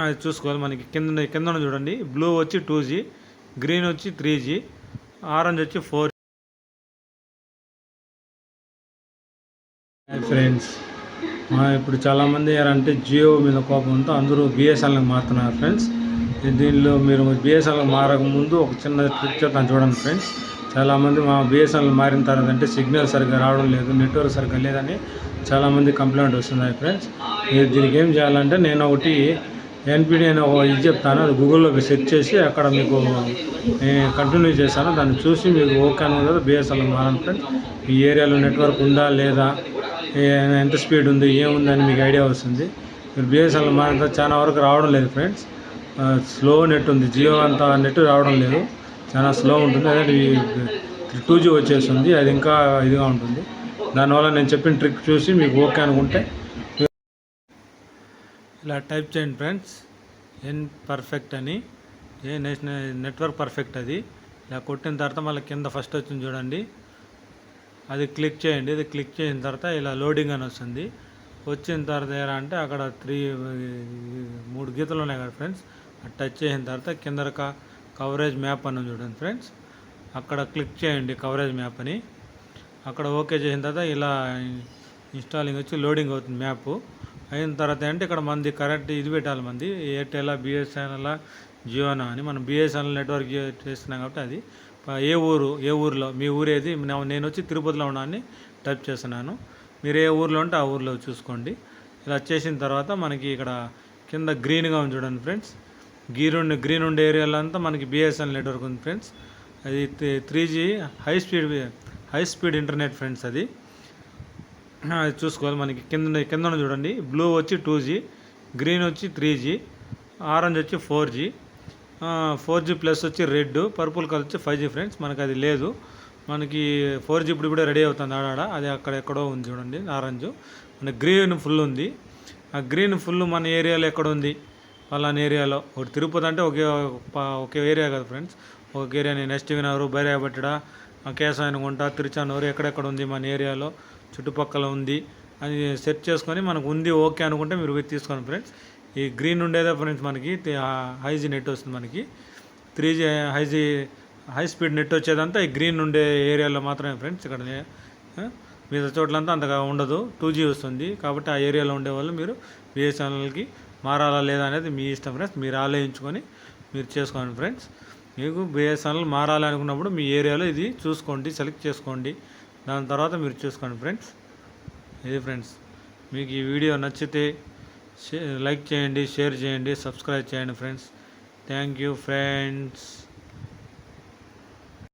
అది చూసుకోవాలి. మనకి కింద చూడండి, బ్లూ వచ్చి 2G, గ్రీన్ వచ్చి 3G, ఆరెంజ్ వచ్చి 4G. ఫ్రెండ్స్, ఇప్పుడు చాలామంది అంటే జియో మీద కోపంతో అందరూ బిఎస్ఎన్ఎల్కి మారుతున్నారు ఫ్రెండ్స్. దీనిలో మీరు బిఎస్ఎన్ఎల్ మారకముందు ఒక చిన్న ట్రిక్ చెప్తాను చూడండి ఫ్రెండ్స్. చాలామంది మా బిఎస్ఎన్ఎల్ మారిన తర్వాత అంటే సిగ్నల్ సరిగ్గా రావడం లేదు, నెట్వర్క్ సరిగ్గా లేదని చాలామంది కంప్లైంట్ వస్తున్నాయి ఫ్రెండ్స్. మీరు దీనికి ఏం చేయాలంటే, నేను ఒకటి ఎన్పిడి అని ఇది చెప్తాను, అది గూగుల్లో సెర్చ్ చేసి అక్కడ మీకు కంటిన్యూ చేశాను. దాన్ని చూసి మీకు ఓకే అని కదా బిఎస్ఎన్ఎల్ మారండి ఫ్రెండ్స్. ఈ ఏరియాలో నెట్వర్క్ ఉందా లేదా, ఎంత స్పీడ్ ఉంది ఏముందని మీకు ఐడియా వస్తుంది. మీరు బిఎస్ఎన్ఎల్ మారిన చాలా వరకు రావడం లేదు ఫ్రెండ్స్, స్లో నెట్ ఉంది. జియో అంత నెట్ రావడం లేదు, చాలా స్లో ఉంటుంది. అదే 2G వచ్చేస్తుంది, అది ఇంకా ఇదిగా ఉంటుంది. దానివల్ల నేను చెప్పిన ట్రిక్ చూసి మీకు ఓకే అనుకుంటే ఇలా టైప్ చేయండి ఫ్రెండ్స్, ఎన్ పర్ఫెక్ట్ అని, నెట్వర్క్ పర్ఫెక్ట్. అది ఇలా కొట్టిన తర్వాత మళ్ళీ కింద ఫస్ట్ వచ్చింది చూడండి, అది క్లిక్ చేయండి. అది క్లిక్ చేసిన తర్వాత ఇలా లోడింగ్ అని వస్తుంది. వచ్చిన తర్వాత ఎలా అంటే అక్కడ 3 గీతలు ఉన్నాయి కదా ఫ్రెండ్స్, టచ్ చేసిన తర్వాత కింద కవరేజ్ మ్యాప్ అని చూడండి ఫ్రెండ్స్, అక్కడ క్లిక్ చేయండి కవరేజ్ మ్యాప్ అని. అక్కడ ఓకే చేసిన తర్వాత ఇలా ఇన్స్టాలింగ్ వచ్చి లోడింగ్ అవుతుంది మ్యాప్. అయిన తర్వాత అంటే ఇక్కడ మంది కరెక్ట్ ఇది పెట్టాలి, మంది ఎయిర్టెల్, బిఎస్ఎన్ఎల్, జియోనా అని. మనం బిఎస్ఎన్ఎల్ నెట్వర్క్ చేస్తున్నాం కాబట్టి అది ఏ ఊరిలో మీ ఊరేది. నేను వచ్చి తిరుపతిలో ఉన్నాను టైప్ చేస్తున్నాను, మీరు ఏ ఊరిలో ఉంటే ఆ ఊరిలో చూసుకోండి. ఇలా చేసిన తర్వాత మనకి ఇక్కడ కింద గ్రీన్గా ఉంది చూడండి ఫ్రెండ్స్, గ్రీన్ ఉండే ఏరియాలో అంతా మనకి బిఎస్ఎన్ఎల్ నెట్వర్క్ ఉంది ఫ్రెండ్స్. అది 3G high speed internet friends. అది చూసుకోవాలి. మనకి కింద చూడండి, బ్లూ వచ్చి 2G, గ్రీన్ వచ్చి 3G, ఆరెంజ్ వచ్చి 4G ప్లస్ వచ్చి రెడ్, పర్పుల్ కలర్ వచ్చి 5G ఫ్రెండ్స్. మనకి అది లేదు, మనకి 4G ఇప్పుడే రెడీ అవుతుంది అది అక్కడ ఎక్కడో ఉంది చూడండి ఆరెంజ్. మనకి గ్రీన్ ఫుల్ ఉంది. ఆ గ్రీన్ ఫుల్ మన ఏరియాలో ఎక్కడ ఉంది, పలానా ఏరియాలో. ఒకటి తిరుపతి అంటే ఒకే ఏరియా కదా ఫ్రెండ్స్, ఒక ఏరియా. నేను నెక్స్ట్ వినారు, బైరాబట్టడ, కేశవాయనగుంట, తిరుచానూరు ఎక్కడెక్కడ ఉంది మన ఏరియాలో చుట్టుపక్కల ఉంది అని సెర్చ్ చేసుకొని మనకు ఉంది ఓకే అనుకుంటే మీరు తీసుకోండి ఫ్రెండ్స్. ఈ గ్రీన్ ఉండేదే ఫ్రెండ్స్ మనకి హైజీ నెట్ వస్తుంది, మనకి 3G హై స్పీడ్ నెట్ వచ్చేదంతా ఈ గ్రీన్ ఉండే ఏరియాలో మాత్రమే ఫ్రెండ్స్. ఇక్కడ మిగతా చోట్లంతా అంతగా ఉండదు, 2G వస్తుంది. కాబట్టి ఆ ఏరియాలో ఉండేవాళ్ళు మీరు బిఎస్ఎన్ఎల్కి మారాలా లేదా అనేది మీ ఇష్టం ఫ్రెండ్స్, మీరు ఆలోచించుకొని మీరు చేసుకోండి ఫ్రెండ్స్. మీకు బిఎస్ఎన్ఎల్ మారాలి అనుకున్నప్పుడు మీ ఏరియాలో ఇది చూసుకోండి, సెలెక్ట్ చేసుకోండి, దాని తర్వాత మీరు చూసుకోండి ఫ్రెండ్స్. ఇది ఫ్రెండ్స్, మీకు ఈ వీడియో నచ్చితే లైక్ చేయండి, షేర్ చేయండి, సబ్స్క్రైబ్ చేయండి ఫ్రెండ్స్. Thank you friends.